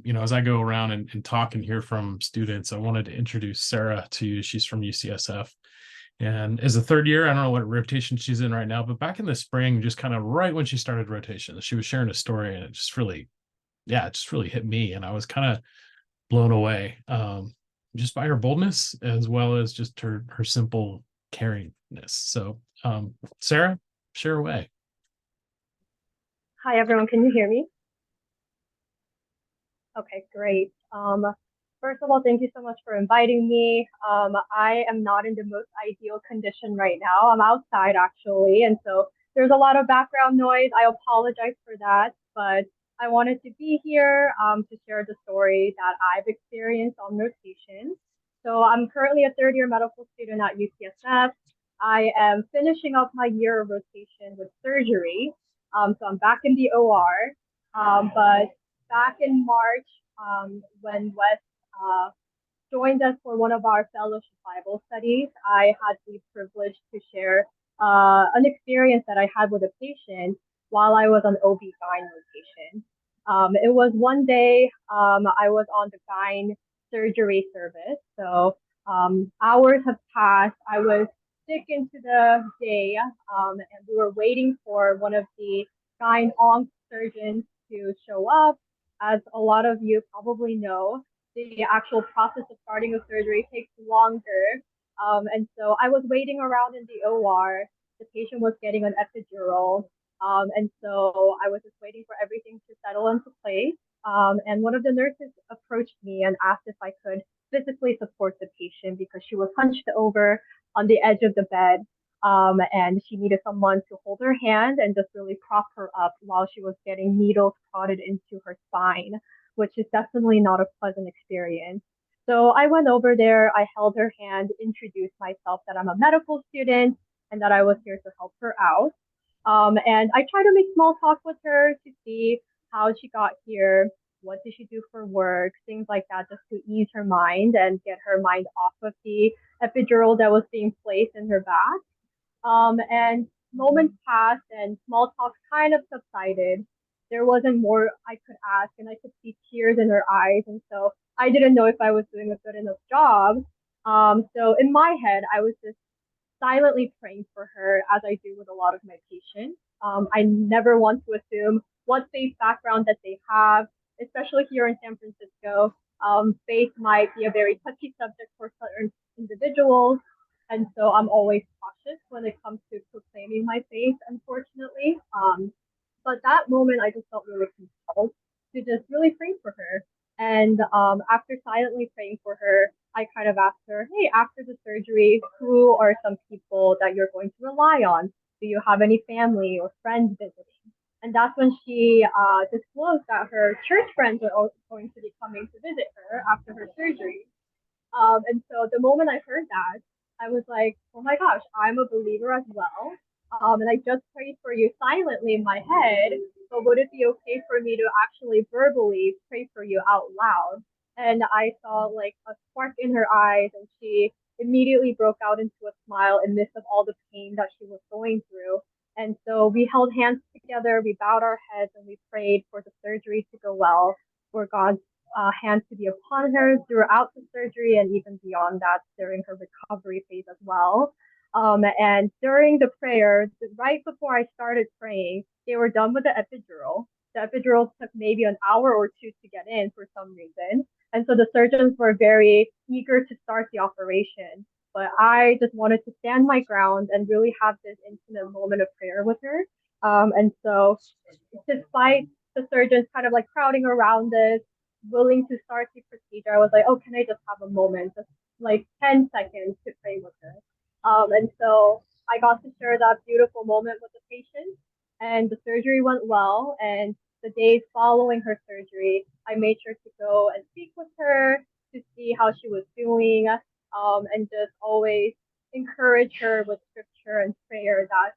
As I go around and talk and hear from students, I wanted to introduce Sarah to you. She's from UCSF and is a third year. I don't know what rotation she's in right now, but back in the spring, just kind of right when she started rotation, she was sharing a story and it just really, yeah, it just really hit me. And I was kind of blown away, just by her boldness as well as just her simple caringness. So, Sarah, share away. Hi, everyone. Can you hear me? Okay, great. First of all, thank you so much for inviting me. I am not in the most ideal condition right now. I'm outside actually, and so there's a lot of background noise. I apologize for that, but I wanted to be here to share the story that I've experienced on rotation. So I'm currently a third year medical student at UCSF. I am finishing up my year of rotation with surgery. So I'm back in the OR. But back in March, when Wes joined us for one of our fellowship Bible studies, I had the privilege to share an experience that I had with a patient while I was on OB-GYN rotation. It was one day I was on the GYN surgery service. So hours have passed. I was sick into the day, and we were waiting for one of the GYN onc surgeons to show up. As a lot of you probably know, the actual process of starting a surgery takes longer. And so I was waiting around in the OR. The patient was getting an epidural. And so I was just waiting for everything to settle into place. And one of the nurses approached me and asked if I could physically support the patient because she was hunched over on the edge of the bed. And she needed someone to hold her hand and just really prop her up while she was getting needles prodded into her spine, which is definitely not a pleasant experience. So I went over there, I held her hand, introduced myself that I'm a medical student and that I was here to help her out. And I tried to make small talk with her to see how she got here, what did she do for work, things like that, just to ease her mind and get her mind off of the epidural that was being placed in her back. And moments passed and small talk kind of subsided. There wasn't more I could ask, and I could see tears in her eyes. And so I didn't know if I was doing a good enough job. So in my head, I was just silently praying for her as I do with a lot of my patients. I never want to assume what faith background that they have, especially here in San Francisco. Faith might be a very touchy subject for certain individuals. And so I'm always cautious when it comes to proclaiming my faith, unfortunately. But that moment, I just felt really compelled to just really pray for her. And after silently praying for her, I kind of asked her, hey, after the surgery, who are some people that you're going to rely on? Do you have any family or friends visiting? And that's when she disclosed that her church friends are also going to be coming to visit her after her surgery. And so the moment I heard that, I was like, oh my gosh, I'm a believer as well. And I just prayed for you silently in my head, but would it be okay for me to actually verbally pray for you out loud? And I saw like a spark in her eyes, and she immediately broke out into a smile in midst of all the pain that she was going through. And so we held hands together, we bowed our heads, and we prayed for the surgery to go well, for God's hand to be upon her throughout the surgery and even beyond that during her recovery phase as well. And during the prayer, right before I started praying, they were done with the epidural. The epidural took maybe an hour or two to get in for some reason. And so the surgeons were very eager to start the operation. But I just wanted to stand my ground and really have this intimate moment of prayer with her. And so, despite the surgeons kind of like crowding around this, willing to start the procedure, I was like, oh, can I just have a moment, just like 10 seconds to pray with her? And so I got to share that beautiful moment with the patient, and the surgery went well. And the days following her surgery, I made sure to go and speak with her to see how she was doing, and just always encourage her with scripture and prayer that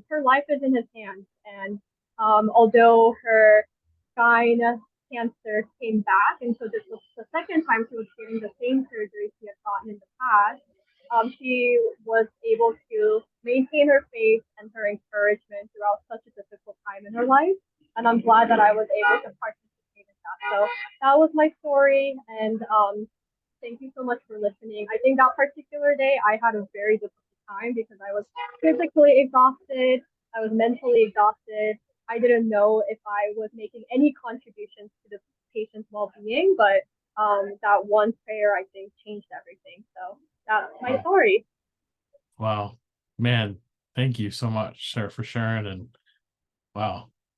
her life is in his hands. And although her spine cancer came back, and so this was the second time she was getting the same surgery she had gotten in the past. She was able to maintain her faith and her encouragement throughout such a difficult time in her life, and I'm glad that I was able to participate in that So that was my story. And thank you so much for listening. I think that particular day I had a very difficult time because I was physically exhausted, I was mentally exhausted. I didn't know if I was making any contributions to the patient's well-being, but that one prayer I think changed everything. So that's my Wow. story. Wow. Man, thank you so much, Sarah, for sharing. And wow.